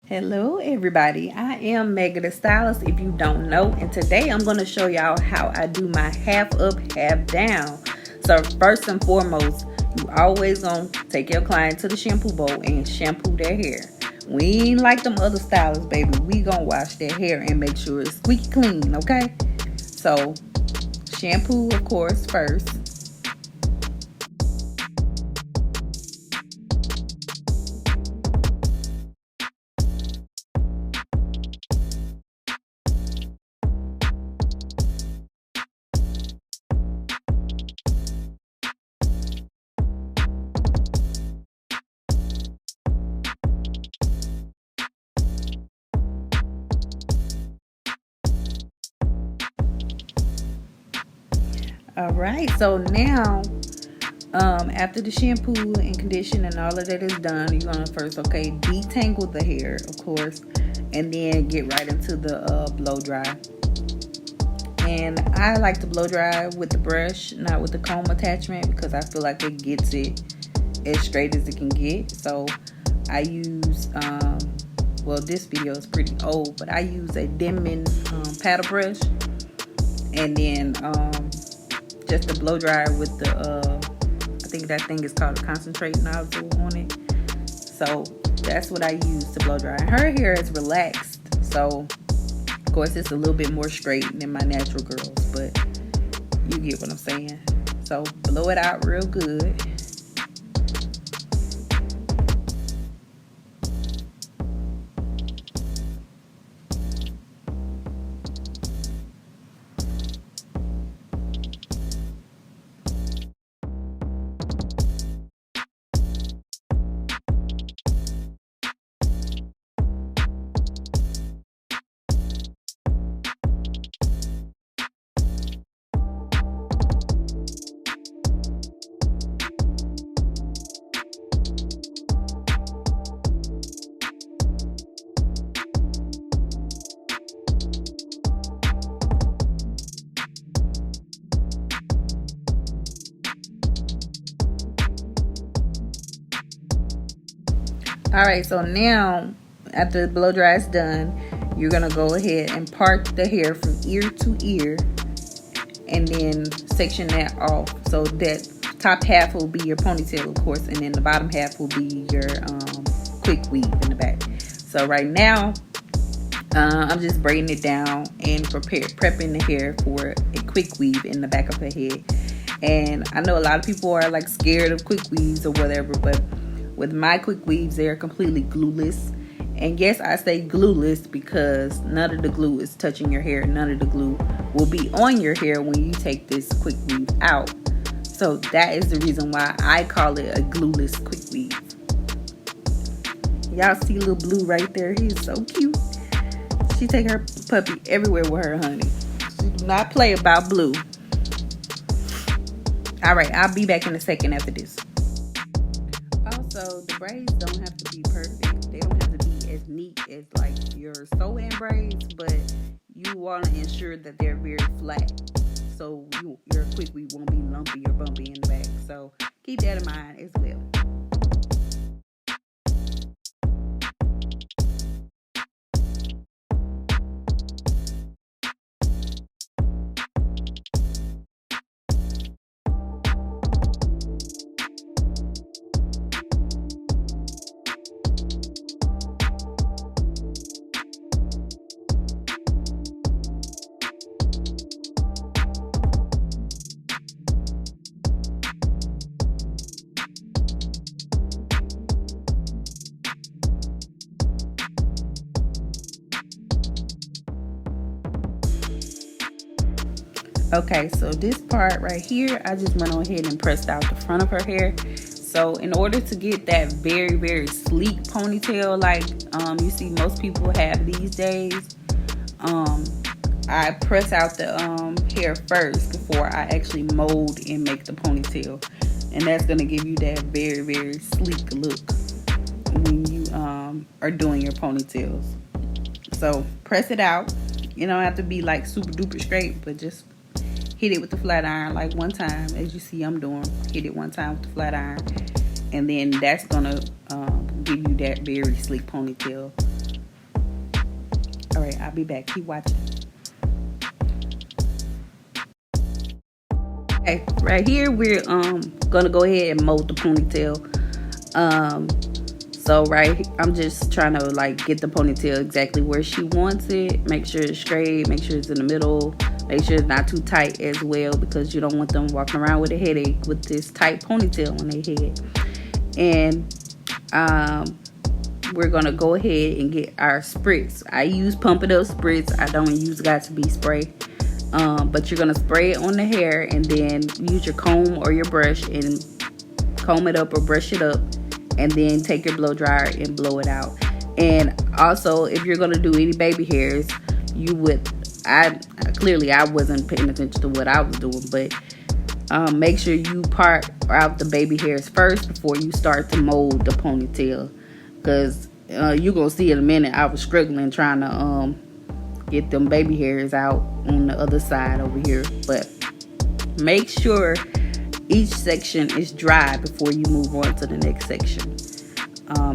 Hello everybody, I am Megan the Stylist if you don't know, and today I'm going to show y'all how I do my half up, half down. So first and foremost, you always going to take your client to the shampoo bowl and shampoo their hair. We ain't like them other stylists, baby. We going to wash their hair and make sure it's squeaky clean, okay? So shampoo, of course, first. All right, so now after the shampoo and condition and all of that is done, you're gonna first detangle the hair, of course, and then get right into the blow dry. And I like to blow dry with the brush, not with the comb attachment, because I feel like it gets it as straight as it can get. So I use well, this video is pretty old, but I use a Denman paddle brush, and then just the blow dryer with the I think that thing is called a concentrate nozzle on it. So that's what I use to blow dry. Her hair is relaxed, so of course it's a little bit more straight than my natural girls, but you get what I'm saying. So blow it out real good. Alright, so now after the blow dry is done, you're going to go ahead and part the hair from ear to ear and then section that off. So that top half will be your ponytail, of course, and then the bottom half will be your quick weave in the back. So right now, I'm just braiding it down and prepping the hair for a quick weave in the back of her head. And I know a lot of people are like scared of quick weaves or whatever, but with my quick weaves, they're completely glueless. And yes, I say glueless because none of the glue is touching your hair. None of the glue will be on your hair when you take this quick weave out. So that is the reason why I call it a glueless quick weave. Y'all see little Blue right there? He's so cute. She take her puppy everywhere with her, honey. She do not play about Blue. All right, I'll be back in a second after this. Also, the braids don't have to be perfect. They don't have to be as neat as like your sew-in braids, but you want to ensure that they're very flat, so your quick weave won't be lumpy or bumpy in the back. So keep that in mind as well. Okay, so this part right here, I just went on ahead and pressed out the front of her hair. So in order to get that very, very sleek ponytail like you see most people have these days, I press out the hair first before I actually mold and make the ponytail. And that's going to give you that very, very sleek look when you are doing your ponytails. So press it out. You don't have to be like super duper straight, but just hit it with the flat iron like one time, as you see I'm doing. Hit it one time with the flat iron, and then that's gonna give you that very sleek ponytail All right, I'll be back. Keep watching. Okay, right here we're gonna go ahead and mold the ponytail. So I'm just trying to like get the ponytail exactly where she wants it. Make sure it's straight, make sure it's in the middle, make sure it's not too tight as well, because you don't want them walking around with a headache with this tight ponytail on their head. And we're gonna go ahead and get our spritz. I use Pump It Up spritz. I don't use Got To Be spray. But you're gonna spray it on the hair and then use your comb or your brush and comb it up or brush it up, and then take your blow dryer and blow it out. And also, if you're gonna do any baby hairs, you would, I wasn't paying attention to what I was doing, but make sure you part out the baby hairs first before you start to mold the ponytail, because you're gonna see in a minute I was struggling trying to get them baby hairs out on the other side over here. But make sure each section is dry before you move on to the next section.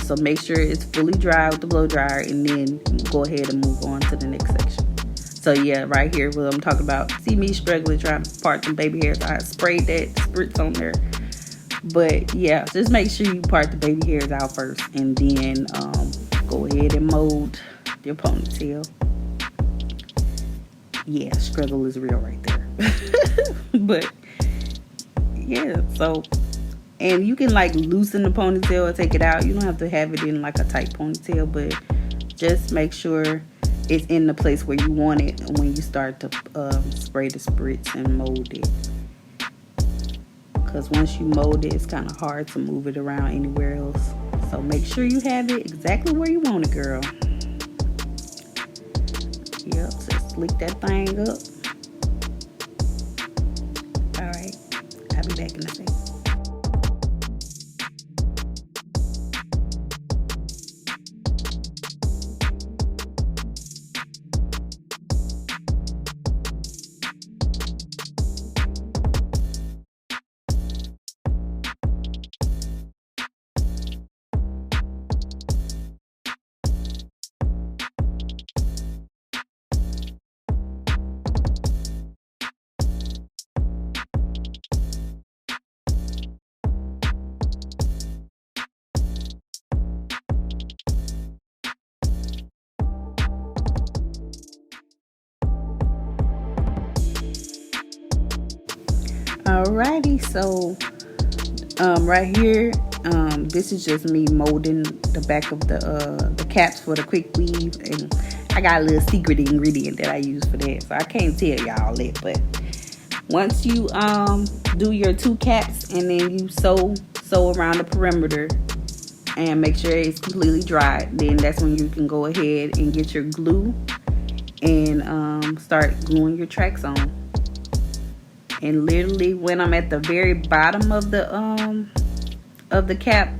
So make sure it's fully dry with the blow dryer, and then go ahead and move on to the next section. So yeah, right here what I'm talking about. See me struggling trying to part some baby hairs. I sprayed that spritz on there. But yeah, just make sure you part the baby hairs out first, and then go ahead and mold your ponytail. Yeah, struggle is real right there. But yeah, so, and you can like loosen the ponytail or take it out. You don't have to have it in like a tight ponytail, but just make sure it's in the place where you want it when you start to spray the spritz and mold it. Because once you mold it, it's kind of hard to move it around anywhere else. So make sure you have it exactly where you want it, girl. Yep, just slick that thing up. Alright, I'll be back in a second. Alrighty, so right here, this is just me molding the back of the caps for the Quickweave, and I got a little secret ingredient that I use for that, so I can't tell y'all it. But once you do your 2 caps, and then you sew around the perimeter and make sure it's completely dry, then that's when you can go ahead and get your glue and start gluing your tracks on. And literally, when I'm at the very bottom of the cap,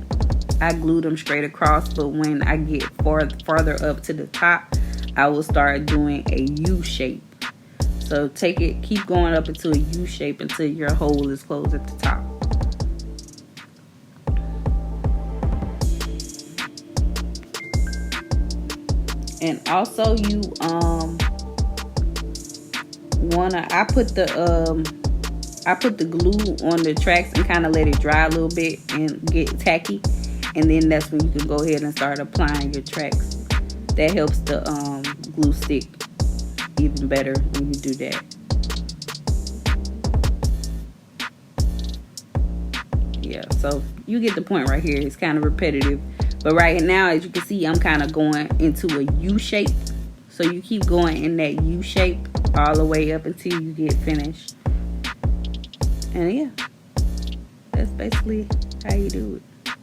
I glue them straight across. But when I get farther up to the top, I will start doing a U shape. So keep going up into a U shape until your hole is closed at the top. And also, you I put the glue on the tracks and kind of let it dry a little bit and get tacky, and then that's when you can go ahead and start applying your tracks. That helps the glue stick even better when you do that. Yeah, so you get the point right here. It's kind of repetitive, but right now, as you can see, I'm kind of going into a U shape. So you keep going in that U shape all the way up until you get finished. And yeah, that's basically how you do it.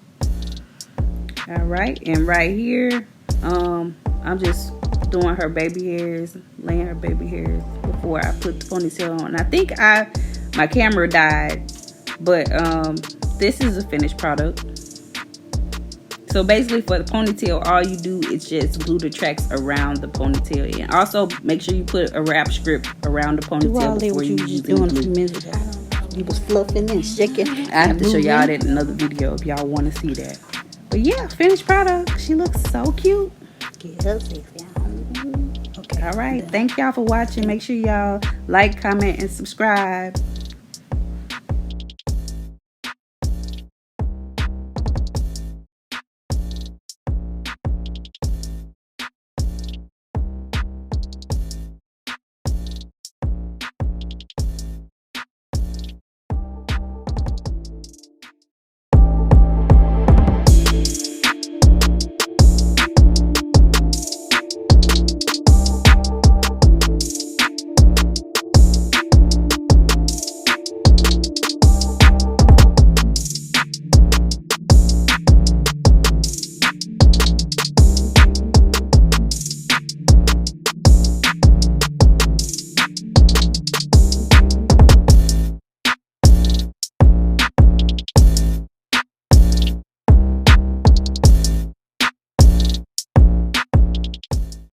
Alright, and right here, I'm just doing her baby hairs, laying her baby hairs before I put the ponytail on. I think my camera died, but this is a finished product. So basically, for the ponytail, all you do is just glue the tracks around the ponytail, and also make sure you put a wrap strip around the ponytail before you use the glue. You was fluffing and shaking. I have to show y'all that in another video if y'all want to see that. But yeah, finished product. She looks so cute. Get her sexy. All right. Thank y'all for watching. Make sure y'all like, comment, and subscribe.